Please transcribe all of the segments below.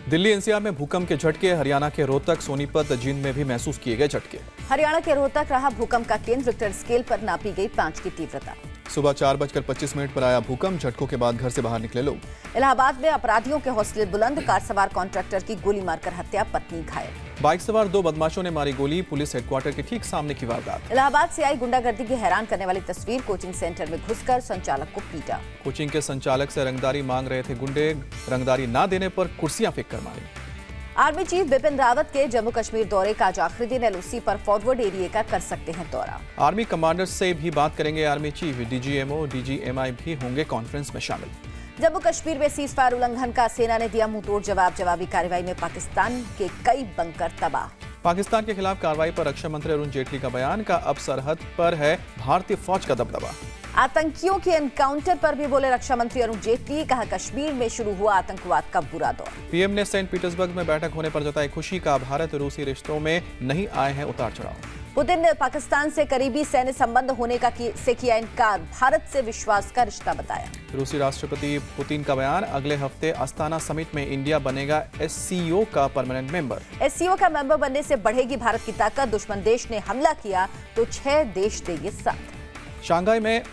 Delhi NCR में भूकंप के झटके, हरियाणा के रोहतक, सोनीपत, जींद में भी महसूस किए गए झटके। हरियाणा के रोहतक रहा भूकंप का केंद्र, रिक्टर स्केल पर नापी गई 5 की तीव्रता। सुबह 4:25 पर आया भूकंप, झटकों के बाद घर से बाहर निकले लोग। इलाहाबाद में अपराधियों के हौसले बुलंद, कार सवार कॉन्ट्रैक्टर की गोली मारकर हत्या, पत्नी घायल। बाइक सवार 2 बदमाशों ने मारी गोली, पुलिस हेडक्वार्टर के ठीक सामने की वारदात। इलाहाबाद से आई गुंडागर्दी की हैरान करने वाली तस्वीर, कोचिंग सेंटर में घुसकर संचालक को पीटा। कोचिंग के संचालक से रंगदारी मांग रहे थे गुंडे, रंगदारी न देने पर कुर्सियां फेंक कर मारी। आर्मी चीफ बिपिन रावत के जम्मू कश्मीर दौरे का आज आखिरी दिन, एलओसी पर फॉरवर्ड एरिया का कर सकते हैं दौरा। आर्मी कमांडर से भी बात करेंगे आर्मी चीफ, डीजीएमओ, डीजीएमआई भी होंगे कॉन्फ्रेंस में शामिल। जम्मू कश्मीर में सीज फायर उल्लंघन का सेना ने दिया मुंहतोड़ जवाब, जवाबी कार्रवाई में पाकिस्तान के कई बंकर तबाह। पाकिस्तान के खिलाफ कार्रवाई पर रक्षा मंत्री अरुण जेटली का बयान, का अब सरहद पर है भारतीय फौज का दबदबा। आतंकियों के एनकाउंटर पर भी बोले रक्षा मंत्री अरुण जेटली, कहा कश्मीर में शुरू हुआ आतंकवाद का बुरा दौर। पीएम ने सेंट पीटर्सबर्ग में बैठक होने पर जताई खुशी, का भारत रूसी रिश्तों में नहीं आए हैं उतार चढ़ाव। पुतिन ने पाकिस्तान से करीबी सैन्य संबंध होने से किया इनकार, भारत से विश्वास का रिश्ता बताया। रूसी राष्ट्रपति पुतिन का बयान, अगले हफ्ते अस्ताना समिट में इंडिया बनेगा एससीओ का परमानेंट मेंबर। एससीओ का मेंबर बनने से बढ़ेगी भारत की ताकत, दुश्मन देश ने हमला किया तो 6 देश देंगे साथ। शंघाई में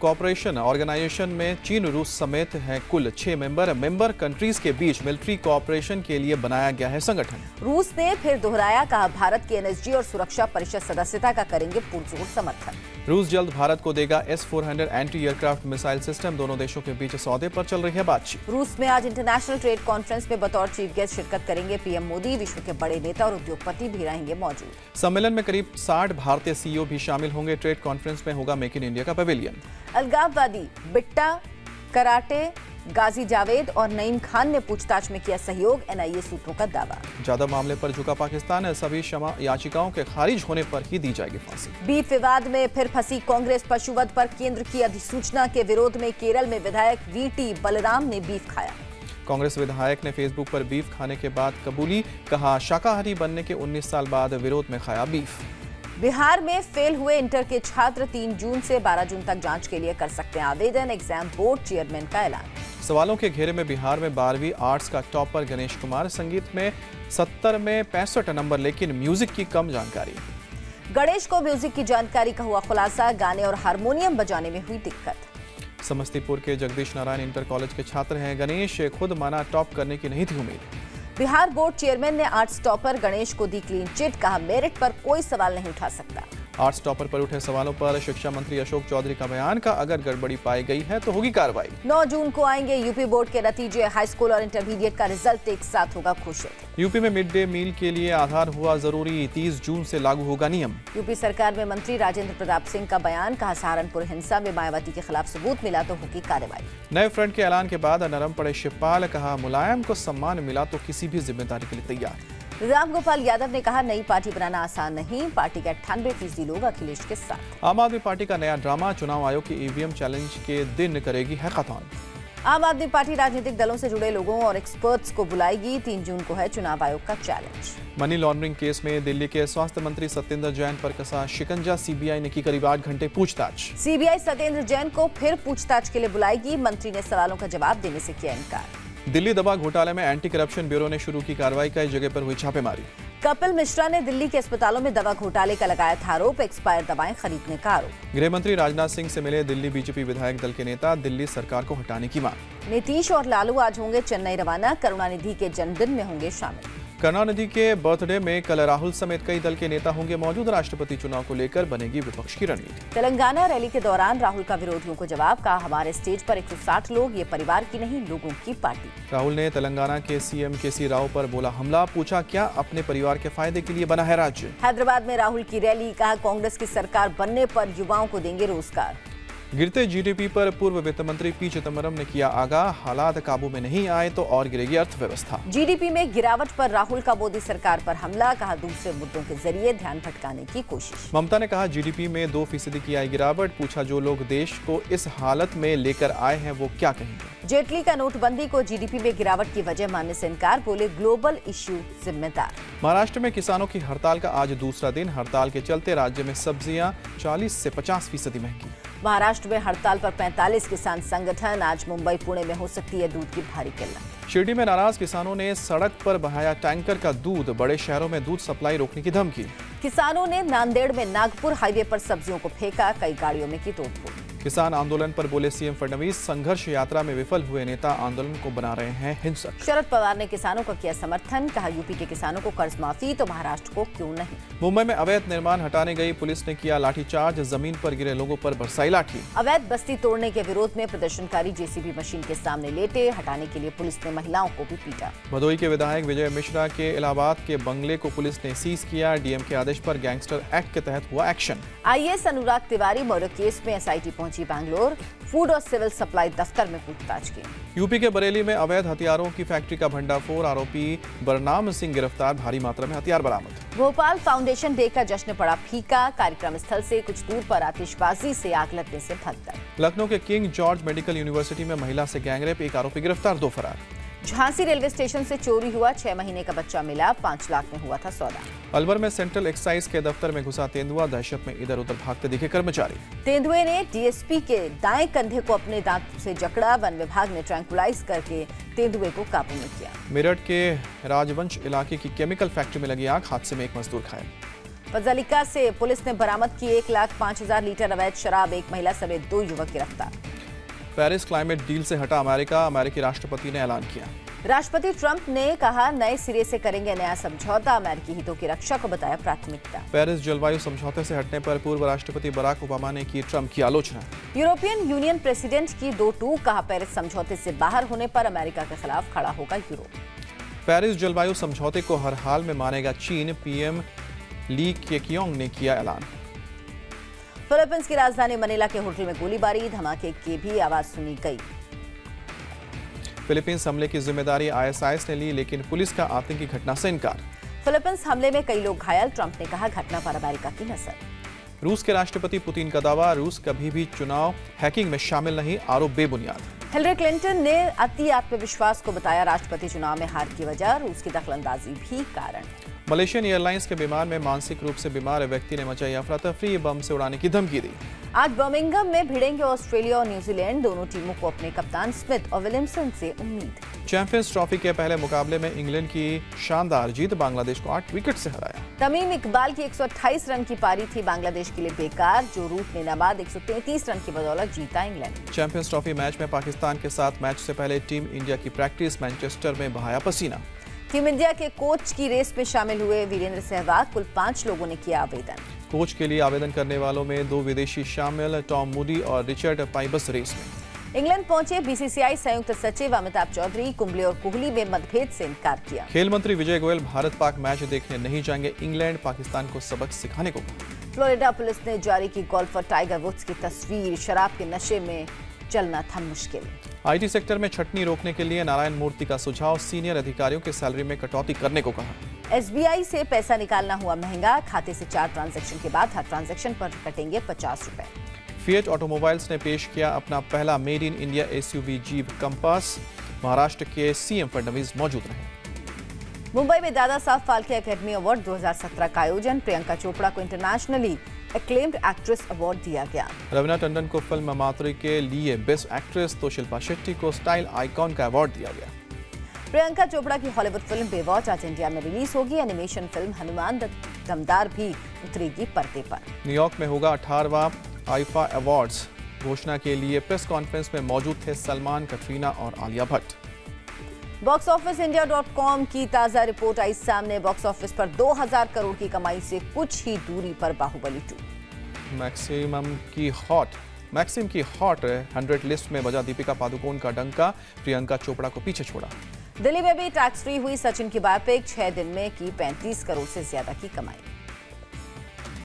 कोऑपरेशन ऑर्गेनाइजेशन में चीन, रूस समेत हैं कुल 6 मेंबर कंट्रीज के बीच मिलिट्री कोऑपरेशन के लिए बनाया गया है संगठन। रूस ने फिर दोहराया, कहा भारत की एनएसजी और सुरक्षा परिषद सदस्यता का करेंगे पुरजोर समर्थन। रूस जल्द भारत को देगा S-400 anti aircraft missile system, दोनों देशों के बीच सौदे पर चल रही है बातचीत। रूस में आज इंटरनेशनल ट्रेड कॉन्फ्रेंस में बतौर चीफ गेस्ट शिरकत करेंगे पीएम मोदी, विश्व के बड़े नेता और उद्योगपति भी रहेंगे मौजूद। सम्मेलन में करीब 60 भारतीय सीईओ भी शामिल होंगे। ट्रेड कॉन्फ्रेंस में होगा मेक इन इंडिया का पवेलियन। अलगाववादी बिट्टा, कराटे गाजी जावेद और नईम खान ने पूछताछ में किया सहयोग, एनआईए सूत्रों का दावा। जाधव मामले पर झुका पाकिस्तान, सभी क्षमा याचिकाओं के खारिज होने पर ही दी जाएगी फांसी। बीफ विवाद में फिर फंसी कांग्रेस, पशुवध पर केंद्र की अधिसूचना के विरोध में केरल में विधायक वीटी बलराम ने बीफ खाया। कांग्रेस विधायक ने फेसबुक पर बीफ खाने के बाद कबूली, कहा शाकाहारी बनने के 19 साल बाद विरोध में खाया बीफ। बिहार में फेल हुए इंटर के छात्र 3 जून से 12 जून तक जांच के लिए कर सकते हैं आवेदन, एग्जाम बोर्ड चेयरमैन का ऐलान। सवालों के घेरे में बिहार में 12वीं आर्ट्स का टॉपर गणेश कुमार, संगीत में 70 में 65 नंबर, लेकिन म्यूजिक की कम जानकारी। गणेश को म्यूजिक की जानकारी का हुआ खुलासा, गाने और हारमोनियम बजाने में हुई दिक्कत। समस्तीपुर के जगदीश नारायण इंटर कॉलेज के छात्र हैं गणेश, खुद माना टॉप करने की नहीं थी उम्मीद। बिहार बोर्ड चेयरमैन ने आर्ट्स टॉपर गणेश को दी क्लीन चिट, कहा मेरिट पर कोई सवाल नहीं उठा सकता। आर्ट्स टॉपर पर उठे सवालों पर शिक्षा मंत्री अशोक चौधरी का बयान, का अगर गड़बड़ी पाई गई है तो होगी कार्रवाई। 9 जून को आएंगे यूपी बोर्ड के नतीजे, हाई स्कूल और इंटरमीडिएट का रिजल्ट एक साथ होगा घोषित। यूपी में मिड डे मील के लिए आधार हुआ जरूरी, 30 जून से लागू होगा नियम। यूपी सरकार में मंत्री राजेंद्र प्रताप सिंह का बयान, कहा सहारनपुर हिंसा में मायावती के खिलाफ सबूत मिला तो होगी कार्रवाई। नए फ्रंट के ऐलान के बाद नरम पड़े शिवपाल, कहा मुलायम को सम्मान मिला तो किसी भी जिम्मेदारी के लिए तैयार। रामगोपाल यादव ने कहा नई पार्टी बनाना आसान नहीं, पार्टी के 98% लोग अखिलेश के साथ। आम आदमी पार्टी का नया ड्रामा, चुनाव आयोग की ईवीएम चैलेंज के दिन करेगी हैकाथॉन। आम आदमी पार्टी राजनीतिक दलों से जुड़े लोगों और एक्सपर्ट्स को बुलाएगी, 3 जून को है चुनाव आयोग का चैलेंज। मनी लॉन्ड्रिंग केस में दिल्ली के स्वास्थ्य मंत्री सत्येंद्र जैन पर कसा शिकंजा, सीबीआई ने की करीब 8 घंटे पूछताछ। सीबीआई सत्येंद्र जैन को फिर पूछताछ के लिए बुलाएगी, मंत्री ने सवालों का जवाब देने से किया इनकार। दिल्ली दवा घोटाले में एंटी करप्शन ब्यूरो ने शुरू की कार्रवाई, कई जगह पर हुई छापेमारी। कपिल मिश्रा ने दिल्ली के अस्पतालों में दवा घोटाले का लगाया था आरोप, एक्सपायर दवाएं खरीदने का आरोप। गृह मंत्री राजनाथ सिंह से मिले दिल्ली बीजेपी विधायक दल के नेता, दिल्ली सरकार को हटाने की मांग। नीतीश और लालू आज होंगे चेन्नई रवाना, करुणानिधि के जन्मदिन में होंगे शामिल। करुणानिधि के बर्थडे में कल राहुल समेत कई दल के नेता होंगे मौजूद, राष्ट्रपति चुनाव को लेकर बनेगी विपक्ष की रणनीति। तेलंगाना रैली के दौरान राहुल का विरोधियों को जवाब, कहा हमारे स्टेज पर 160 लोग, ये परिवार की नहीं लोगों की पार्टी। राहुल ने तेलंगाना के सीएम केसी राव पर बोला हमला, पूछा क्या अपने परिवार के फायदे के लिए बना है राज्य। हैदराबाद में राहुल की रैली, कहा कांग्रेस की सरकार बनने पर युवाओं को देंगे रोजगार। गिरते जीडीपी पर पूर्व वित्त मंत्री पी चिदम्बरम ने किया आगाह, हालात काबू में नहीं आए तो और गिरेगी अर्थव्यवस्था। जीडीपी में गिरावट पर राहुल का मोदी सरकार पर हमला, कहा दूसरे मुद्दों के जरिए ध्यान भटकाने की कोशिश। ममता ने कहा जीडीपी में 2% की आई गिरावट, पूछा जो लोग देश को इस हालत में लेकर आए हैं वो क्या कहेंगे। जेटली का नोटबंदी को जीडीपी में गिरावट की वजह मानने से इनकार, बोले ग्लोबल इश्यू जिम्मेदार। महाराष्ट्र में किसानों की हड़ताल का आज दूसरा दिन, हड़ताल के चलते राज्य में सब्जियां 40 से 50% महंगी। महाराष्ट्र में हड़ताल पर 45 किसान संगठन। आज मुंबई पुणे में हो सकती है दूध की भारी किल्लत। शिरडी में नाराज किसानों ने सड़क पर बहाया टैंकर का दूध। बड़े शहरों में दूध सप्लाई रोकने की धमकी। किसानों ने नांदेड़ में नागपुर हाईवे पर सब्जियों को फेंका। कई गाड़ियों में की तोड़फोड़। किसान आंदोलन पर बोले सीएम फडणवीस। संघर्ष यात्रा में विफल हुए नेता आंदोलन को बना रहे हैं हिंसक। शरद पवार ने किसानों का किया समर्थन। कहा यूपी के किसानों को कर्ज माफी तो महाराष्ट्र को क्यों नहीं। मुंबई में अवैध निर्माण हटाने गई पुलिस ने किया लाठीचार्ज। जमीन पर गिरे लोगों पर बरसाई लाठी। अवैध बस्ती तोड़ने के विरोध में प्रदर्शनकारी जेसीबी मशीन के सामने लेटे। हटाने के लिए पुलिस ने महिलाओं को भी पीटा। भदोई के विधायक विजय मिश्रा के इलाहाबाद के बंगले को पुलिस ने सीज किया। डीएम के आदेश पर गैंगस्टर एक्ट के तहत हुआ एक्शन। आईएएस अनुराग तिवारी मर्डर केस में एसआईटी पहुंची बैंगलोर। फूड और सिविल सप्लाई दफ्तर में पूछताछ की। यूपी के बरेली में अवैध हथियारों की फैक्ट्री का भंडाफोड़। आरोपी बरनाम सिंह गिरफ्तार। भारी मात्रा में हथियार बरामद। भोपाल फाउंडेशन डे का जश्न पड़ा फीका। कार्यक्रम स्थल से कुछ दूर पर आतिशबाजी से आग लगने से भगदड़। लखनऊ के किंग जॉर्ज मेडिकल यूनिवर्सिटी में महिला से गैंगरेप। एक आरोपी गिरफ्तार, 2 फरार। झांसी रेलवे स्टेशन से चोरी हुआ। 6 महीने का बच्चा मिला। 5 लाख में हुआ था सौदा। अलवर में सेंट्रल एक्साइज के दफ्तर में घुसा तेंदुआ। दहशत में इधर उधर भागते दिखे कर्मचारी। तेंदुए ने डीएसपी के दाएं कंधे को अपने दांत से जकड़ा। वन विभाग ने ट्रैंकुलाइज करके तेंदुए को काबू में किया। मेरठ के राजवंश इलाके की केमिकल फैक्ट्री में लगी आग। हादसे में एक मजदूर घायल। फजलिका से पुलिस ने बरामद की 1,05,000 लीटर अवैध शराब। एक महिला समेत 2 युवक गिरफ्तार। पेरिस क्लाइमेट डील से हटा अमेरिका। अमेरिकी राष्ट्रपति ने ऐलान किया। राष्ट्रपति ट्रंप ने कहा नए सिरे से करेंगे नया समझौता। अमेरिकी हितों की रक्षा को बताया प्राथमिकता। पेरिस जलवायु समझौते से हटने पर पूर्व राष्ट्रपति बराक ओबामा ने की ट्रंप की आलोचना। यूरोपियन यूनियन प्रेसिडेंट की 2 टूक। कहा पेरिस समझौते से बाहर होने पर अमेरिका के खिलाफ खड़ा होगा यूरोप। पेरिस जलवायु समझौते को हर हाल में मानेगा चीन। पीएम ली केकियोंग ने किया ऐलान। फिलीपींस की राजधानी मनीला के होटल में गोलीबारी। धमाके की भी आवाज सुनी गई। फिलीपींस हमले की जिम्मेदारी आईएसआईएस ने ली, लेकिन पुलिस का आतंकी घटना से इनकार। फिलीपींस हमले में कई लोग घायल। ट्रंप ने कहा घटना पर अमेरिका की नजर। रूस के राष्ट्रपति पुतिन का दावा। रूस कभी भी चुनाव हैकिंग में शामिल नहीं। आरोप बेबुनियाद। हिलरी क्लिंटन ने अति आत्मविश्वास को बताया राष्ट्रपति चुनाव में हार की वजह। रूस की दखलंदाजी भी कारण। मलेशियन एयरलाइंस के विमान में मानसिक रूप से बीमार व्यक्ति ने मचाई अफरा-तफरी। बम से उड़ाने की धमकी दी। आज बर्मिंघम में भिड़ेंगे ऑस्ट्रेलिया और न्यूजीलैंड। दोनों टीमों को अपने कप्तान स्मिथ और विलियमसन से उम्मीद। चैंपियंस ट्रॉफी के पहले मुकाबले में इंग्लैंड की शानदार जीत। बांग्लादेश को 8 विकेट से हराया। तमीम इकबाल की 128 रन की पारी थी बांग्लादेश के लिए बेकार। जो रूट ने नाबाद 133 रन की बदौलत जीता इंग्लैंड। चैंपियंस ट्रॉफी मैच में पाकिस्तान के साथ मैच से पहले टीम इंडिया की प्रैक्टिस। मैनचेस्टर में बहाया पसीना। टीम इंडिया के कोच की रेस में शामिल हुए वीरेंद्र सहवाग। कुल 5 लोगों ने किया आवेदन। कोच के लिए आवेदन करने वालों में 2 विदेशी शामिल। टॉम मूडी और रिचर्ड पाइबस रेस में। इंग्लैंड पहुंचे बीसीसीआई संयुक्त सचिव अमिताभ चौधरी। कुंबले और कोहली में मतभेद से इनकार किया। खेल मंत्री विजय गोयल भारत पाक मैच देखने नहीं जाएंगे। इंग्लैंड पाकिस्तान को सबक सिखाने को कहा। फ्लोरिडा पुलिस ने जारी की गोल्फर टाइगर वुड्स की तस्वीर। शराब के नशे में चलना था मुश्किल। आईटी सेक्टर में छटनी रोकने के लिए नारायण मूर्ति का सुझाव। सीनियर अधिकारियों के सैलरी में कटौती करने को कहा। एसबीआई से पैसा निकालना हुआ महंगा। खाते से 4 ट्रांजैक्शन के बाद हर ट्रांजैक्शन पर कटेंगे 50 रुपए। फिएट ऑटोमोबाइल्स ने पेश किया अपना पहला made in India SUV jeep compass. Maharashtra के सीएम फडणवीस मौजूद रहे। मुंबई में दादा साहब फाल्के एकेडमी अवार्ड 2017 का आयोजन। प्रियंका चोपड़ा को इंटरनेशनली एक्लेम्ड एक्ट्रेस अवार्ड दिया गया। रवीना टंडन को फिल्म मातृ के लिए बेस्ट एक्ट्रेस तो शिल्पा शेट्टी को स्टाइल आइकॉन का अवार्ड दिया गया। प्रियंका चोपड़ा की हॉलीवुड फिल्म बेवॉच आज इंडिया में रिलीज होगी। एनिमेशन फिल्म हनुमान दमदार भी उतरेगी पर्दे पर। न्यूयॉर्क में होगा 18वां आईफा अवार्ड्स। घोषणा के लिए प्रेस कॉन्फ्रेंस में मौजूद थे सलमान, कटरीना और आलिया भट्ट। बॉक्स ऑफिस इंडिया.com की ताजा रिपोर्ट आई सामने। बॉक्स ऑफिस पर 2000 करोड़ की कमाई से कुछ ही दूरी पर बाहुबली 2। मैक्सिम की हॉट 100 लिस्ट में बजा दीपिका पादुकोण का डंका। प्रियंका चोपड़ा को पीछे छोड़ा। दिल्ली में भी टैक्स फ्री हुई सचिन की बायोपिक। 6 दिन में की 35 करोड़ से ज्यादा की कमाई।